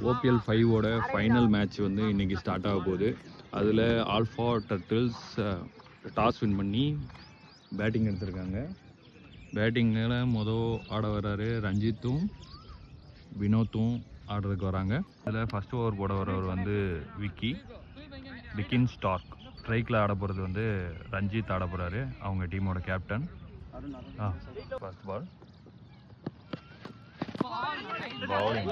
OPL 5ஓட final match வந்து இன்றைக்கி start ஆக போகுது. அதில் ஆல்ஃபா டர்ட்டில்ஸ் டாஸ் வின் பண்ணி பேட்டிங் எடுத்திருக்காங்க. பேட்டிங்கில் ஆட வர்றாரு ரஞ்சித்தும் வினோத்தும் ஆடுறதுக்கு வராங்க. இதில் ஃபஸ்ட் ஓவர் போட வரவர் வந்து விக்கின் ஸ்டார்க். ஸ்ட்ரைக்கில் ஆட போகிறது வந்து ரஞ்சித் ஆட போகிறாரு, அவங்க டீமோட கேப்டன். ஃபர்ஸ்ட் பால் பவுலிங்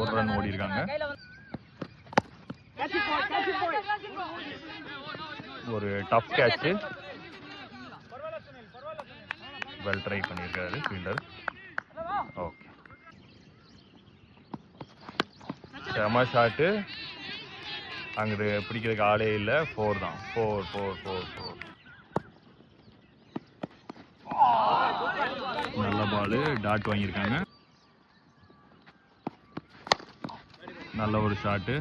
ஒரு ரன் ஓடி இருக்காங்க. ஒரு டஃப் கேட்ச், வெல் ட்ரை பண்ணியிருக்காரு ஃபீல்டர். ஓகே, செம ஷாட்டு. அங்கே பிடிக்கிறதுக்கு ஆளே இல்லை. 4 தான். 4 நல்ல பால், டாட் வாங்கியிருக்காங்க. நல்ல ஒரு ஷாட்டு,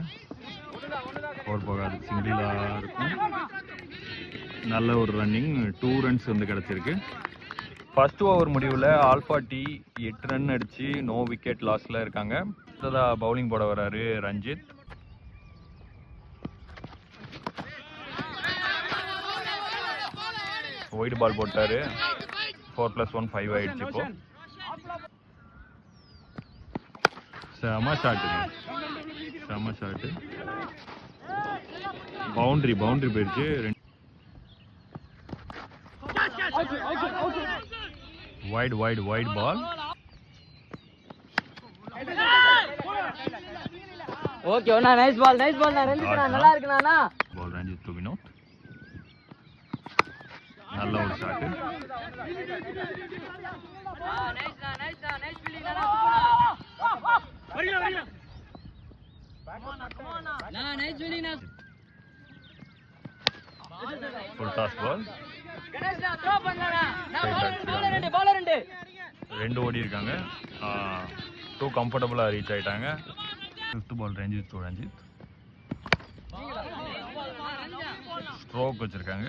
4 போகாது, சிங்கிளாக இருக்கும். நல்ல ஒரு ரன்னிங், 2 ரன்ஸ் வந்து கிடச்சிருக்கு. ஃபர்ஸ்ட் ஓவர் முடிவில் ஆல்ஃபா டி 8 ரன் அடித்து நோ விக்கெட் லாஸில் இருக்காங்க. அடுத்ததாக பவுலிங் போட வர்றாரு ரஞ்சித். ஒயிட் பால் போட்டார். 4+1 5 ஆயிடுச்சு. இப்போ செம ஷாட்டு, பவுண்டரி போயிடுச்சு. Wide ball. ஓகே அண்ணா, நைஸ் பால் ரஞ்சித், நல்லா இருக்குண்ணா. Ball Ranjith to Vinoth. நல்ல ஒரு ஷாட். ஃபுல் டாஸ் பால். 2 ஓடி இருக்காங்க. 2 கம்ஃபர்டபுளாக ரீச் ஆகிட்டாங்க. 5th பால் ரஞ்சித் ஸ்ட்ரோக் வச்சிருக்காங்க.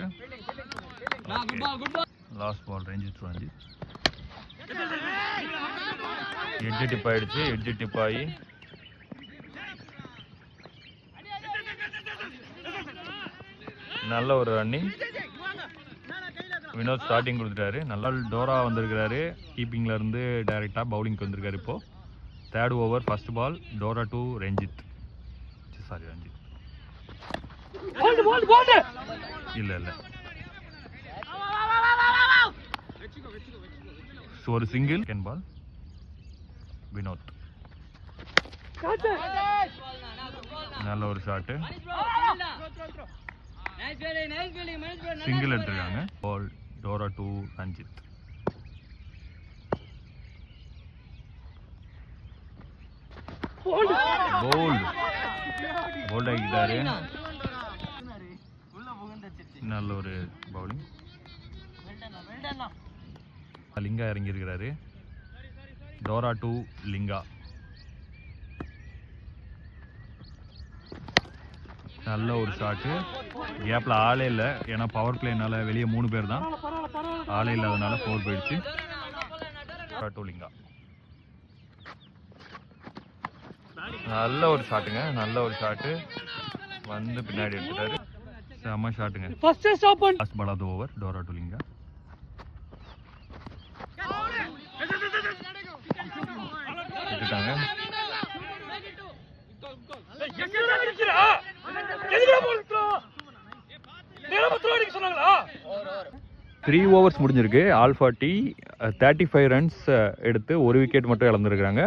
Last ball Ranjith edge tip ஆயிடுச்சு. எட்ஜ் டிப் ஆகி நல்ல ஒரு ரன்னிங். வினோத் ஸ்டார்டிங் கொடுத்துட்டாரு. நல்லா டோரா வந்திருக்கிறாரு. கீப்பிங்ல இருந்து டைரக்டா பவுலிங்க்கு வந்திருக்காரு. இப்போ 3rd over first ball, Dora to Ranjith. இல்ல ஒரு சிங்கிள். Second ball Vinod. நல்ல ஒரு ஷாட்டு, சிங்கிள் எடுத்திருக்காங்க. Ball Dora to Ranjith. Bowled ஆகிட்டாரு. நல்ல ஒரு பவுலிங். லிங்கா இறங்கி இருக்கிறாரு. டோரா டு லிங்கா. நல்ல ஒரு ஷாட்டு. கேப்ல ஆளே இல்லை, ஏன்னா பவர் பிளேனால வெளியே 3 பேர் தான். ஆளே இல்லாதனால 4 போயிடுச்சு. டோரா டு லிங்கா. நல்ல ஒரு ஷாட்டுங்க, நல்ல ஒரு ஷாட்டு. வந்து பின்னாடி எடுத்துட்டாரு. செம ஷாட்டுங்க. First ball of the over, Dora to Linga. எடுத்துட்டாங்க. த்ரீ ஓவர்ஸ் முடிஞ்சிருக்கு. ஆல்ஃபா டி 35 ரன்ஸ் எடுத்து 1 விக்கெட் மட்டும் இழந்திருக்கிறாங்க.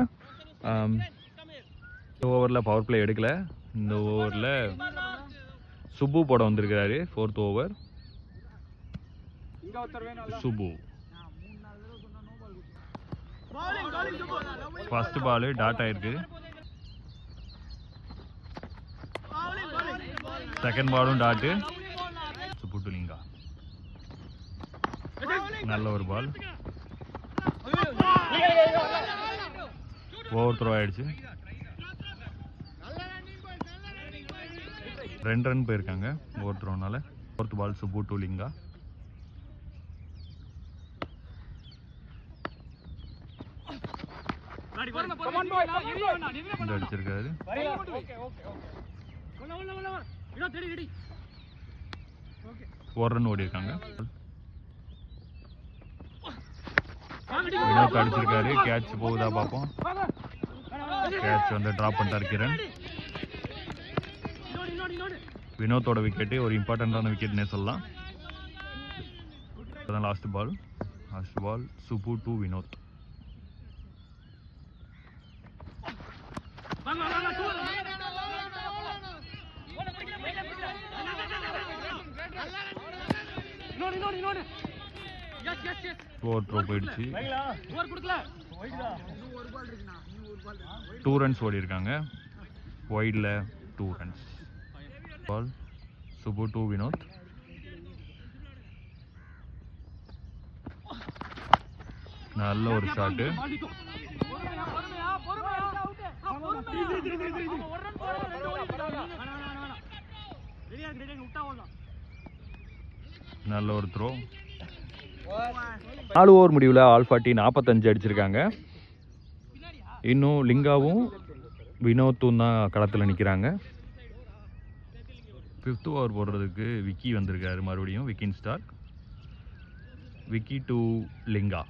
இந்த ஓவரில் பவர் பிளே எடுக்கல. இந்த ஓவரில் சுப்பு போட வந்திருக்கிறாரு. 4th over Subbu. First ball dot ஆயிருக்கு. செகண்ட் பாலும் டாட்டு. சுப்பு டு லிங்கா. நல்ல ஒரு பால். ஓவர் த்ரோ ஆயிடுச்சு. 2 ரன் போயிருக்காங்க ஒரு த்ரோனால. 4th ball Subbu to Linga. அடிச்சிருக்காரு. 1 ரன் ஓடி இருக்காங்க. வினோத் அடிச்சிருக்காரு. கேட்ச் போகுதா பார்ப்போம். கேட்ச் வந்து டிராப் பண்ணிட்டார் கிரண். வினோத்தோட விக்கெட்டு ஒரு இம்பார்ட்டண்டான விக்கெட்னே சொல்லலாம். Last ball Subbu to Vinoth. Over throw போயிடுச்சு. 2 ரன்ஸ் ஓடி இருக்காங்க. வைடில் 2 runs. Ball Subbu to Vinoth. நல்ல ஒரு ஷாட்டு. நல்ல ஒரு த்ரோ. 4 ஓவர் முடிவில் ஆல்ஃபாட்டி 45 அடிச்சிருக்காங்க. இன்னும் லிங்காவும் வினோத்தும் தான் களத்தில் நிற்கிறாங்க. 5th ஓவர் போடுறதுக்கு விக்கி வந்திருக்காரு. மறுபடியும் விக்கின் ஸ்டார். விக்கி டு லிங்கா.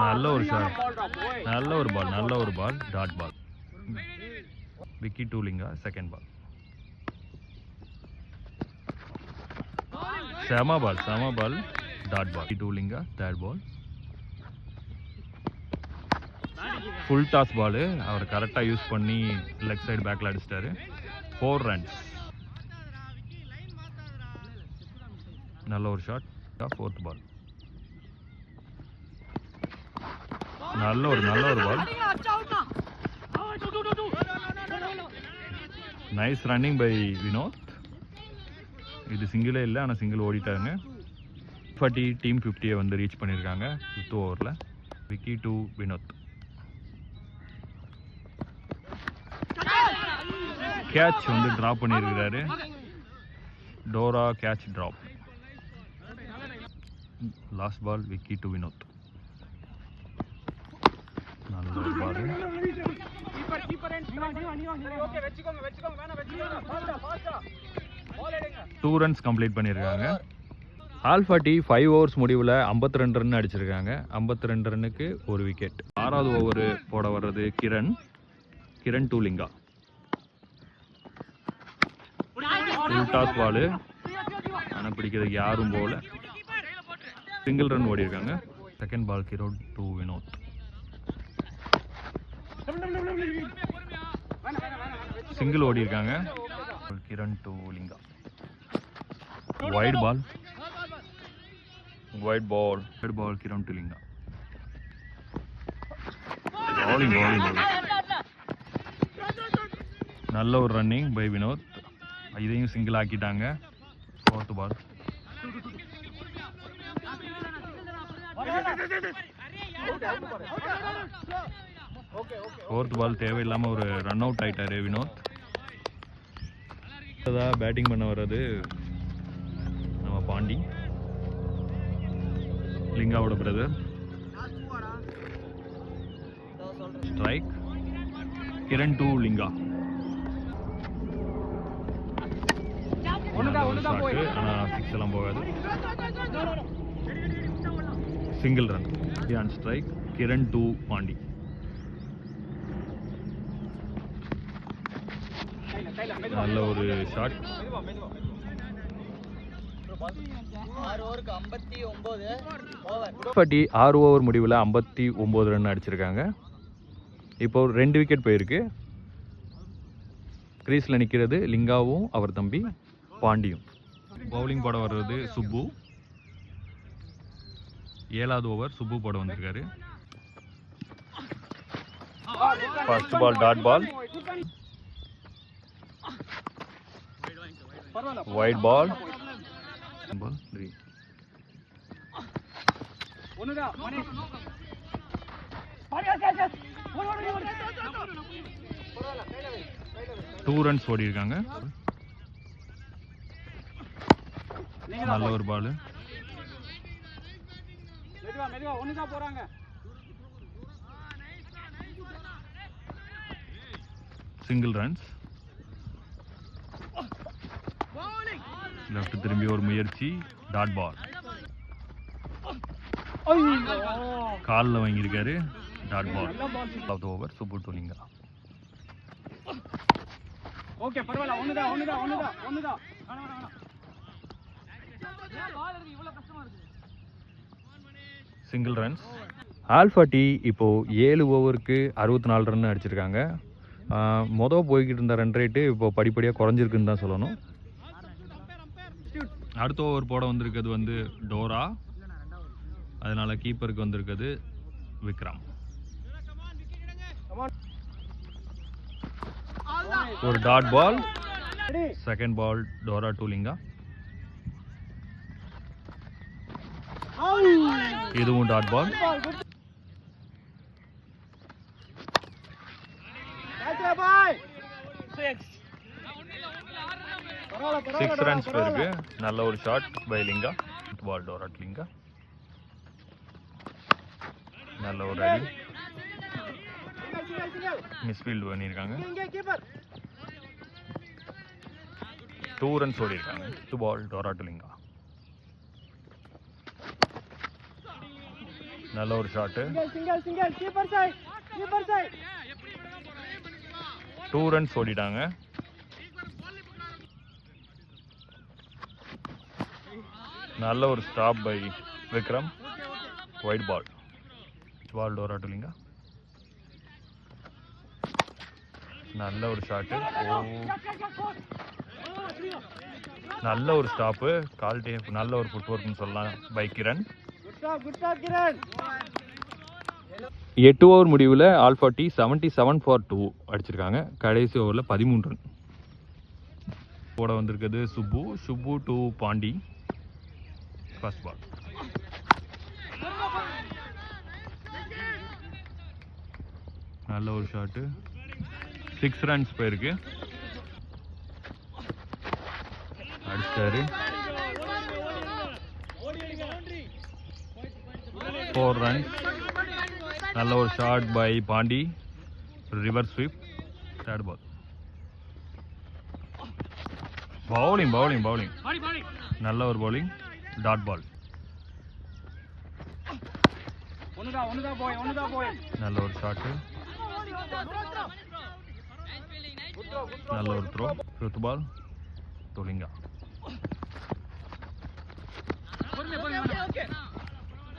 நல்ல ஒரு ஷாட். நல்ல ஒரு ball dot ball. Vicky to Linga. Second ball. செம ball dot ball. To Linga. Third ball. Full toss ball. அவர் கரெக்டாக யூஸ் பண்ணி லெக் சைடு பேக்கில் அடிச்சிட்டாரு. 4 ரன்ஸ். நல்ல ஒரு ஷாட். 4th ball. நல்ல ஒரு ball. Nice running by Vinod. இது சிங்கிளே இல்லை, ஆனால் சிங்கிள் ஓடிட்டாங்க. 40 டீம் 50 வந்து ரீச் பண்ணியிருக்காங்க 5th ஓவரில். விக்கி டு வினோத். கேட்ச் வந்து ட்ராப் பண்ணியிருக்கிறாரு. Dora catch drop. Last ball Vicky to Vinoth. நல்ல ஒரு பால். 2 ரன்ஸ் கம்ப்ளீட் பண்ணியிருக்காங்க. ஆல்ஃபாட்டி 5 ஓவர்ஸ் முடிவில் 52 ரன் அடிச்சிருக்காங்க. 52 ரன்னுக்கு ஒரு விக்கெட். 6வது ஓவர் போட வர்றது Kiran to Linga. Full toss ball. ஆனால் பிடிக்கிறதுக்கு யாரும் போல. சிங்கிள் ரன் ஓடி இருக்காங்க. Second ball Kiran to Vinoth. Single ஓடி இருக்காங்க. Kiran to Linga. Wide ball Kiran to Linga. bowling. நல்ல ஒரு ரன்னிங் பை வினோத். இதையும் சிங்கிள் ஆக்கிட்டாங்க. 4th பால். ஃபோர்த் பால் தேவையில்லாமல் ஒரு ரன் அவுட் ஆகிட்டாரு வினோத். பேட்டிங் பண்ண வர்றது நம்ம பாண்டி, லிங்காவோட brother. Strike. Kiran to Linga. ஆனால் 6 எல்லாம் போகாது. Single run. On strike. Kiran to Pandi. நல்ல ஒரு ஷாட். 6 ஓவர் முடிவில் 59 ரன் அடிச்சிருக்காங்க. இப்போ 2 விக்கெட் போயிருக்கு. கிரீஸில் நிற்கிறது லிங்காவும் அவர் தம்பி பாண்டியும். பவுலிங் போட வர்றது சுப்பு. 7வது ஓவர் சுப்பு போட வந்திருக்காரு. First ball dot ball. Wide ball. 2 runs ஓடி இருக்காங்க. நல்ல ஒரு பால். Single runs. லெஃப்ட் திரும்பி ஒரு முயற்சி, டாட் பால். காலில் வாங்கியிருக்காரு, dot ball. Of the over Subbu to Linga. Okay பரவாயில்ல, ஒண்ணுதான். Single runs. ஆல்ஃபா டி இப்போ 7 ஓவருக்கு 64 ரன் அடிச்சிருக்காங்க. மொதல் போய்கிட்டு இருந்த ரன் ரேட்டு இப்போ படிப்படியாக குறைஞ்சிருக்குன்னு தான் சொல்லணும். அடுத்த ஓவர் போட வந்திருக்கிறது வந்து டோரா, அதனால கீப்பருக்கு வந்திருக்கிறது விக்ரம். ஒரு dot ball. Second ball Dora to Linga. இதுவும் டாட் பால். சிக்ஸ் ரன்ஸ் போயிருக்கு. நல்ல ஒரு shot by Linga. Ball Dora to Linga. நல்ல ஒரு அடி. மிஸ்ஃபீல்டு பண்ணியிருக்காங்க. 2 ரன்ஸ் ஓடி இருக்காங்க. 2 பால் டோரா டு லிங்கா. நல்ல ஒரு ஷாட்டு. 2 ரன்ஸ் ஓடிட்டாங்க. நல்ல ஒரு stop by Vikram. Wide ball. Ball Dora to Linga. நல்ல ஒரு ஷாட்டு. நல்ல ஒரு ஸ்டாப்பு. கால் டேப். நல்ல ஒரு ஃபுட் ஒர்க்னு சொல்லலாம் பை கிரண். 8 ஓவர் முடிவில் ஆல்ஃபா டி 77 ஃபார் 2 அடிச்சிருக்காங்க. கடைசி ஓவரில் 13 ரன் போட வந்திருக்கிறது Subbu to Pandi. First ball. நல்ல ஒரு ஷாட்டு. 6 ரன்ஸ் போயிருக்கு. அடிச்சாரு. 4 ரன்ஸ். நல்ல ஒரு shot by Pandi. Reverse sweep. Third ball. Bowling. நல்ல ஒரு பவுலிங். Dot ball. நல்ல ஒரு ஷாட்டு. நல்ல ஒரு throw. Fifth ball to Linga.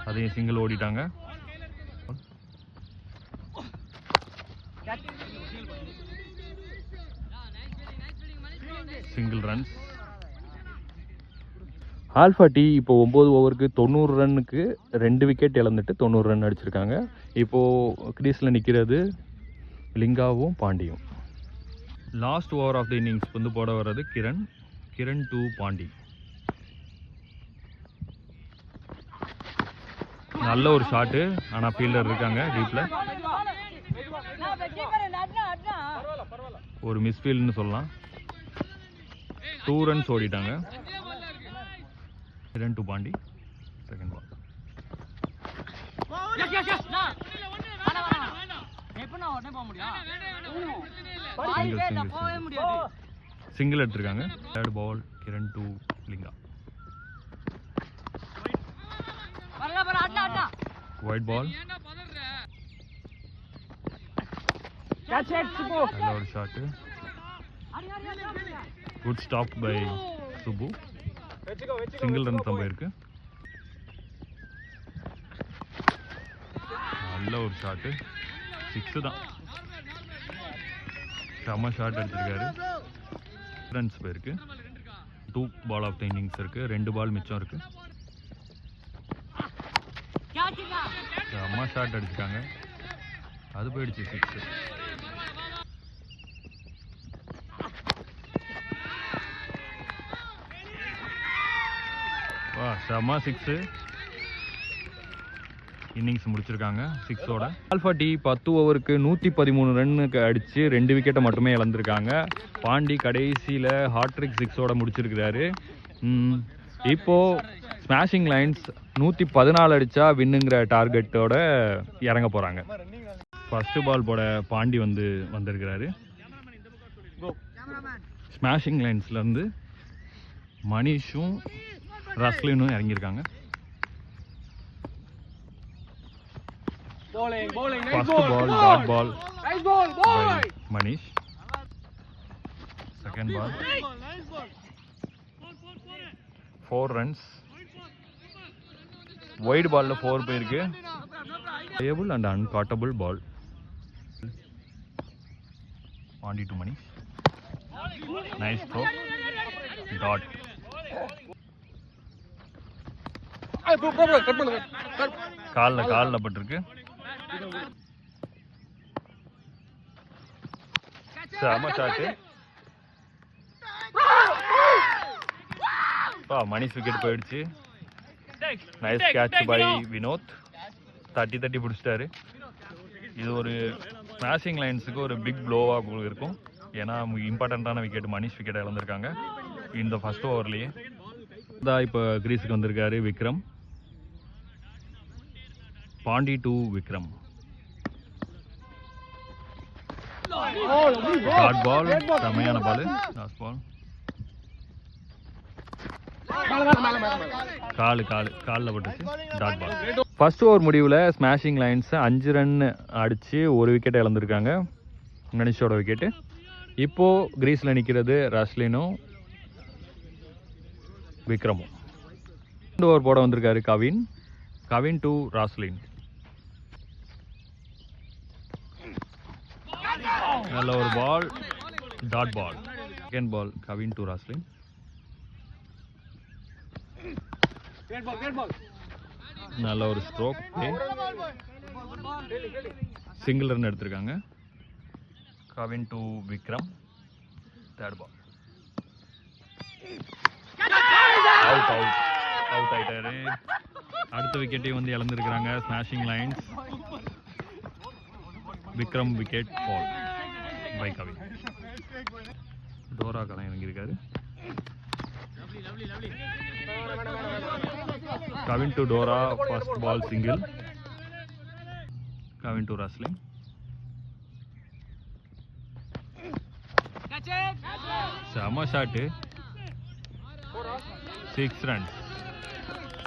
அதையும் சிங்கிள் ஓடிட்டாங்க. Single runs. ஆல்ஃபா டி இப்போ 9 ஓவருக்கு 90 ரன்னுக்கு 2 விக்கெட் இழந்துட்டு 90 ரன் அடிச்சிருக்காங்க. இப்போது கிரீஸில் நிற்கிறது லிங்காவும் பாண்டியும். Last over of the innings வந்து போட வர்றது கிரண் டு பாண்டி. நல்ல ஒரு ஷாட்டு. ஆனால் ஃபீல்டர் இருக்காங்க டீப்பில். ஒரு மிஸ்ஃபீல்டுன்னு சொல்லலாம். 2 ரன்ஸ் ஓடிட்டாங்க. Kiran to Pandi. Second ball. Single எடுத்திருக்காங்க. Third ball Kiran to Linga. Wide ball. நல்ல ஒரு shot. Good stop by Subbu. Single run தான் போயிருக்கு. நல்ல ஒரு ஷாட்டு. 6 தான். செம்ம ஷாட் அடிச்சிருக்காரு. ரன்ஸ் போயிருக்கு. 2 பால் ஆஃப் த இன்னிங்ஸ் இருக்கு. 2 பால் மிச்சம் இருக்கு. செம்ம ஷாட் அடிச்சிருக்காங்க. அது போயிடுச்சு 6. வா செம்ம 6. இன்னிங்ஸ் முடிச்சிருக்காங்க 6ஓட. ஆல்ஃபா டி 10 ஓவருக்கு 113 ரன்னுக்கு அடித்து 2 விக்கெட்டை மட்டுமே இழந்திருக்காங்க. பாண்டி கடைசியில் ஹாட்ரிக் 6ஓட முடிச்சிருக்கிறாரு. இப்போது ஸ்மாஷிங் லைன்ஸ் 114 அடித்தா வின்னுங்கிற டார்கெட்டோட இறங்க போகிறாங்க. ஃபஸ்ட்டு பால் போட பாண்டி வந்திருக்கிறாரு. Smashing லைன்ஸ்லேருந்து மனிஷும் ரஸ்லினும் இறங்கியிருக்காங்க. First ball, dot ball by Manish. Second ball, 4 runs. Wide ball la 4 போயிருக்கு. Playable and uncaughtable ball. Pandi to Manish. Nice throw. Dot. கால்ல பட்டிருக்கு. செம ஷாட்டு. மணிஷ் விக்கெட் போயிடுச்சு. Nice catch by Vinoth. தட்டி பிடிச்சிட்டாரு. இது ஒரு ஸ்மாஷிங் லைன்ஸுக்கு ஒரு பிக் ப்ளோவாக இருக்கும். ஏன்னா இம்பார்ட்டண்ட்டான விக்கெட் மணிஷ் விக்கெட் இழந்திருக்காங்க இந்த ஃபர்ஸ்ட் ஓவர்லேயே. இப்போ கிரீஸுக்கு வந்திருக்காரு Vikram. Pandi to Vikram. Dot ball, செமையான பால். லாஸ்ட் பால் காலில் பட்டுச்சு. Dot ball. ஃபர்ஸ்ட் ஓவர் முடிவில் ஸ்மாஷிங் லைன்ஸ் 5 ரன் அடித்து 1 விக்கெட்டை இழந்திருக்காங்க. கணேஷோட விக்கெட்டு. இப்போது கிரீஸில் நிற்கிறது ரஸ்லினும் விக்ரமும். 2 ஓவர் போட வந்திருக்காரு கவின் டு ராஸ்லின். நல்ல ஒரு ball, dot ball. Second ball Kavin to Roslin. நல்ல ஒரு ஸ்ட்ரோக், சிங்கிள் ரன் எடுத்திருக்காங்க. Kavin to Vikram. Third ball out ஆயிட்டாரு. அடுத்த விக்கெட்டையும் இழந்திருக்கிறாங்க smashing lions. Vikram wicket fall by Kavin. Dora Kalam இறங்கியிருக்காரு. Kavin to Dora. First ball single. Kavin to Roslin. செம ஷாட்டு. 6 ரன்ஸ்.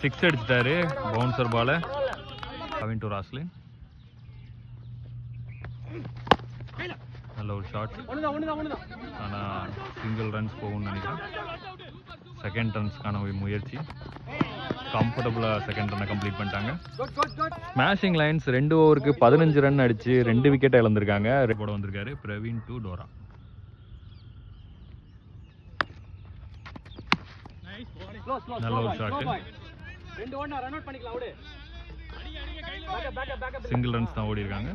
6 அடிச்சிட்டாரு பவுன்சர் பாலை. கவின் டு ராஸ்லின். நல்ல ஒரு ஷாட். ஆனால் சிங்கிள் ரன்ஸ் போகும்னு நினைக்கிறேன். செகண்ட் ரன்ஸ்க்கான முயற்சி. கம்ஃபர்டபுளாக செகண்ட் ரன்னை கம்ப்ளீட் பண்ணிட்டாங்க. ஸ்மாஷிங் லைன்ஸ் 2 ஓவருக்கு 15 ரன் அடித்து 2 விக்கெட்டை இழந்திருக்காங்க. போட வந்திருக்காரு பிரவீன் டு டோரா. நல்ல ஒரு ஷாட்டு. சிங்கிள் ரன்ஸ் தான் ஓடி இருக்காங்க.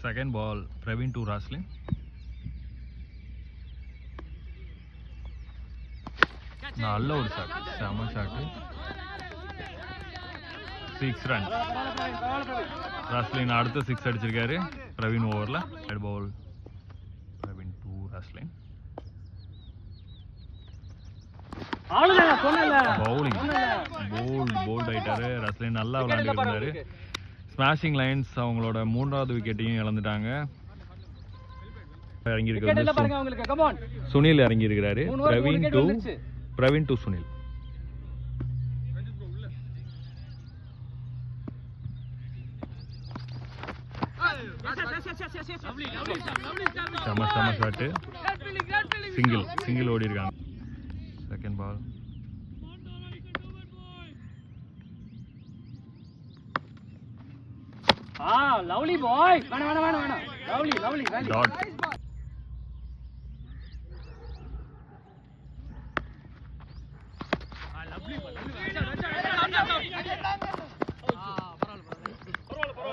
Second ball Praveen to Roslin. நல்ல ஒரு ஷாட், செம ஷாட்டு. 6 ரன்ஸ். ராஸ்லின் அடுத்த 6 அடிச்சிருக்காரு பிரவீன் ஓவரில். Third ball Praveen to Roslin. Bowling bowled ஆயிட்டாரு. ரஸ்லின் நல்லா விளையாண்டுட்டு இருந்தாரு. ஸ்மாஷிங் லைன்ஸ் அவங்களோட 3வது விக்கெட்டையும் இழந்துட்டாங்க. சுனில் இறங்கியிருக்கிறாரு. பிரவீன் டு சுனில். செம ஷாட்டு. சிங்கிள் ஓடி இருக்காங்க. Second ball lovely boy. வேணாம் லவ்லி டாட்.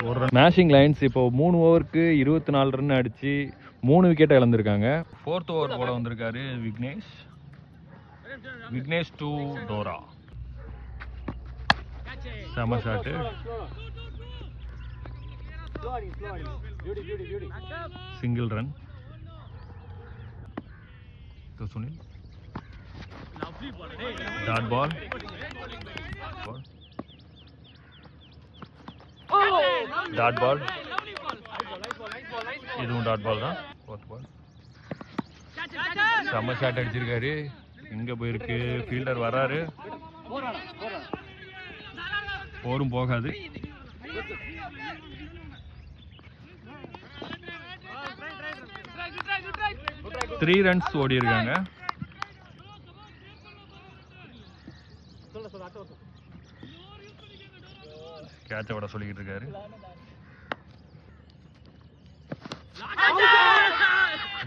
ஒரு மேஷிங் லைன்ஸ் இப்போ 3 ஓவருக்கு 24 ரன் அடிச்சு 3 விக்கெட்டை இழந்திருக்காங்க. 4th ஓவர் போட வந்திருக்காரு விக்னேஷ் டு டோரா. செம shot. Single run. Sunil dot ball. Dot ball. இதுவும் டாட் பால் தான். Fourth ball. செம்ம ஷாட் அடிச்சிருக்காரு. எங்க போயிருக்கு? ஃபீல்டர் வராரு. போரும் போகாது. த்ரீ ரன்ஸ் ஓடி இருக்காங்க. கேட்ச விட சொல்லிக்கிட்டு இருக்காரு.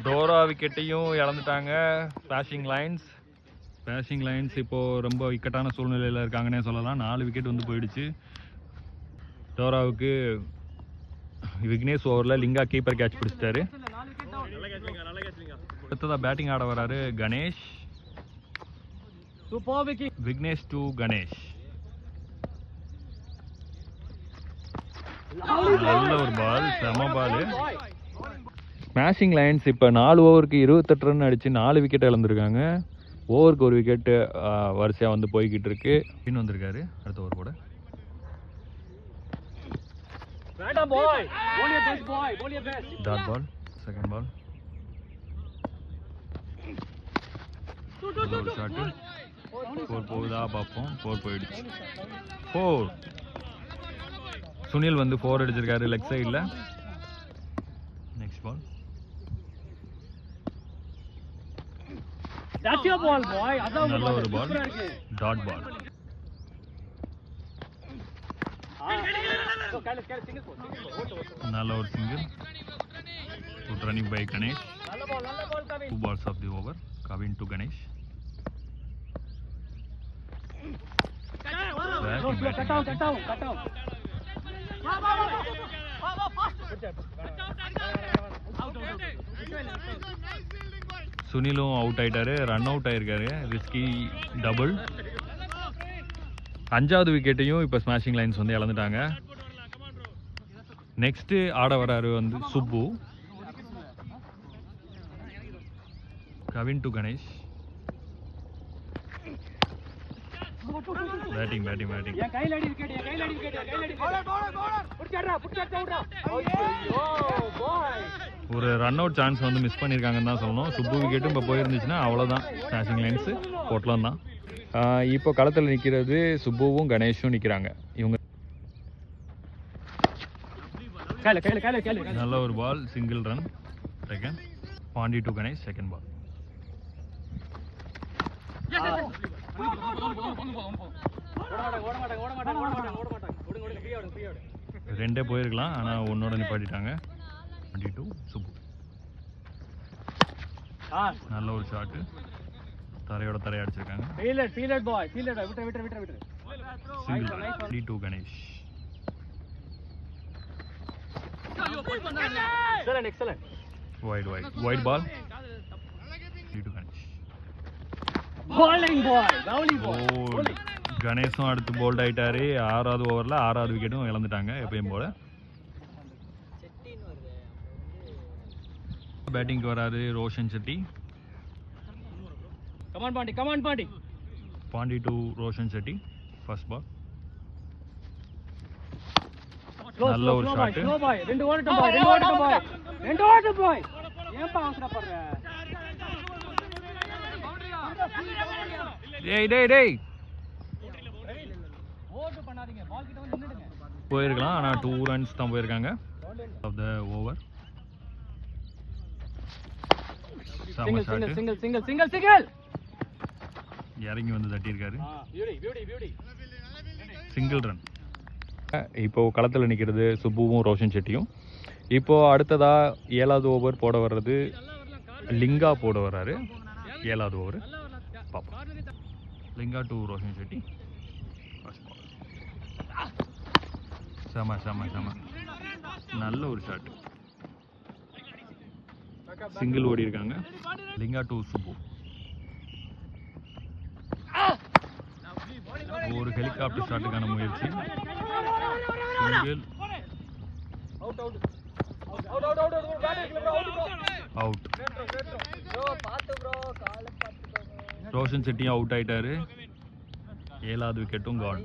டோரா விக்கெட்டையும் இழந்துட்டாங்க. பேசிங் லைன்ஸ் இப்போ ரொம்ப இக்கட்டான சூழ்நிலையில் இருக்காங்கன்னே சொல்லலாம். 4 விக்கெட் வந்து போயிடுச்சு. டோராவுக்கு விக்னேஷ் ஓவரில் லிங்கா கீப்பர் கேட்ச் பிடிச்சிட்டாரு. அடுத்ததா பேட்டிங் ஆட வராரு கணேஷ். விக்னேஷ் டு கணேஷ். நல்ல ஒரு பால், செம பால். ஸ்மாஷிங் லைன்ஸ் இப்போ 4 ஓவருக்கு 28 ரன் அடிச்சு 4 விக்கெட் இழந்திருக்காங்க. ஓவருக்கு 1 விக்கெட் வரிசையாக வந்து போய்கிட்டு இருக்கு. பின் வந்திருக்காரு அடுத்த ஓவர் கூட. Dot ball. Second ball. ஒரு ஷாட்டு. 4 போகுதா பார்ப்போம். 4 போயிடுச்சு. 4. சுனில் வந்து 4 அடிச்சிருக்காரு லெக் சைடில். Next ball. நல்ல ஒரு பால். Dot ball. நல்ல ஒரு single. Good running by Ganesh. 2 balls of the over. Kavin to Ganesh. சுனிலும் அவுட் ஆயிட்டாரு. ரன் அவுட் ஆயிருக்காரு. Risky double. 5வது விக்கெட்டையும் இப்போ ஸ்மாஷிங் லைன்ஸ் வந்து இழந்துட்டாங்க. நெக்ஸ்ட் ஆட வராரு வந்து சுப்பு. கவின் டு கணேஷ். பேட்டிங். ஒரு ரன் அவுட் சான்ஸ் வந்து மிஸ் பண்ணியிருக்காங்கன்னு தான் சொல்லணும். சுப்பு விக்கெட்டும் இப்போ போயிருந்துச்சுன்னா அவ்வளோதான். ஸ்மாஷிங் லைன்ஸ் போட்டலாம் தான். இப்போ களத்தில் நிற்கிறது சுப்புவும் கணேஷும் நிற்கிறாங்க. இவங்க நல்ல ஒரு ball, single run. Second. Pandi to Ganesh. Second ball. ரெண்டே போயிருக்கலாம், ஆனால் ஒன்னோட நிப்பாட்டிட்டாங்க. பாண்டி டு சுப்பு. நல்ல ஒரு ஷாட்டு. தரையோட தரையை அடிச்சிருக்காங்க. Single to Ganesh. Wide ball. to Ganesh. கணேஷும் அடுத்து போல்ட் ஆயிட்டாரு. 6வது ஓவரில் 6வது விக்கெட்டும் இழந்துட்டாங்க எப்பயும் போல. பேட்டிங்க்கு வராரு Roshan Shetty. Pandi to Roshan Shetty. First ball. நல்ல ஒரு ஷாட். டேய் போயிருக்கலாம், ஆனால் 2 runs தான் போயிருக்காங்க. Of the over. இறங்கி வந்து தட்டியிருக்காரு. Single run. இப்போ களத்தில் நிற்கிறது சுப்புவும் ரோஷன் செட்டியும். இப்போ அடுத்ததா 7வது ஓவர் போட வர்றது லிங்கா போட வர்றாரு. 7வது ஓவர் பாப்பா. லிங்கா டு ரோஷன் செட்டி. செம நல்ல ஒரு ஷாட். சிங்கிள் ஓடி இருக்காங்க. லிங்கா டு சுப்பு. ஒரு ஹெலிகாப்டர் ஷாட்டுக்கான முயற்சி. Single out. ரோஷன் செட்டியும் அவுட் ஆயிட்டாரு. 7வது விக்கெட்டும் கான்.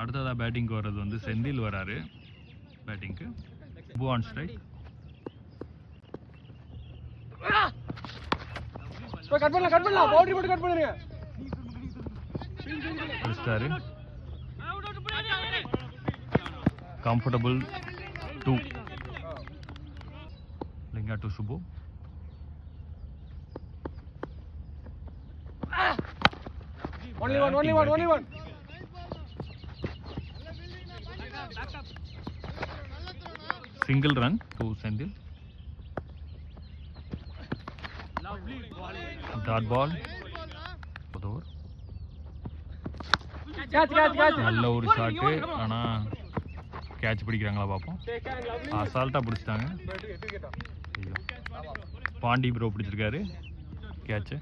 அடுத்ததா பேட்டிங்க்கு வர்றது வந்து செந்தில் வராரு பேட்டிங்க்கு. Subbu on strike. கட் பண்ணலாம் பவுண்டரி போட்டு கட் பண்ணுங்க. அடிச்சாரு. Comfortable 2. Linga to Subbu. Only one. Single run to Sendil. Dot ball. நல்ல ஒரு ஷாட்டு. ஆனா கேட்ச் பிடிக்கிறாங்களா பார்ப்போம். அசால்ட்டா பிடிச்சிட்டாங்க. பாண்டி ப்ரோ பிடிச்சிருக்காரு கேட்ச்.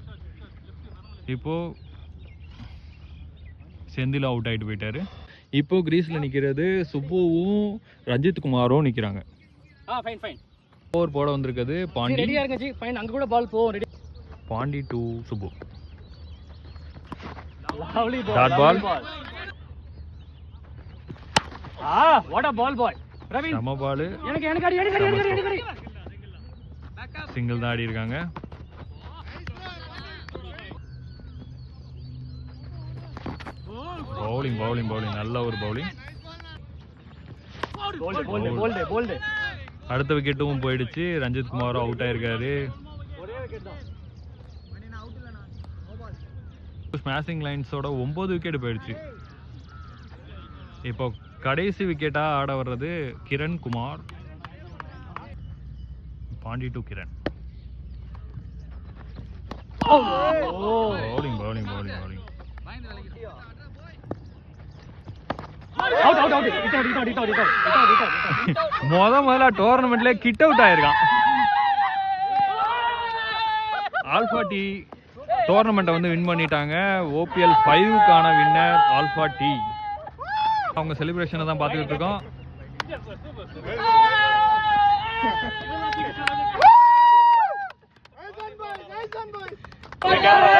இப்போ செந்தில் அவுட் ஆகிட்டு போயிட்டாரு. இப்போ கிரீஸில் நிற்கிறது சுப்புவும் ரஞ்சித் குமாரும் நிற்கிறாங்க. ஓவர் போட வந்திருக்கிறது பாண்டி. ரெடியா இருங்க ஜி. ஃபைன், அங்க கூட பால் போகும். Ready. Pandi to Subbu. Lovely ball. Dot ball. What a ball boy. Raveen. சம பால். எனக்கு அடி. சிங்கிள் தான் ஆடி இருக்காங்க. பவுலிங் நல்ல ஒரு பவுலிங். போல்டு. அடுத்த விக்கெட்டும் போயிடுச்சு. ரஞ்சித் குமாரும் அவுட் ஆயிருக்காரு. ஸ்மாஷிங் லைன்ஸோட 9 விக்கெட் போயிடுச்சு. இப்போ கடைசி விக்கெட்டா ஆட வர்றது கிரண் குமார். பாண்டி டு கிரண். பவுலிங். முதல்ல டோர்னமெண்ட்ல கிட் அவுட் ஆயிருக்கான். ஆல்பா டி டோர்னமெண்ட்டை வந்து வின் பண்ணிட்டாங்க. OPL 5க்கான வின்னர் ஆல்பா டி. அவங்க செலிப்ரேஷனை தான் பார்த்துக்கிட்டு இருக்கோம். Nice one, boys.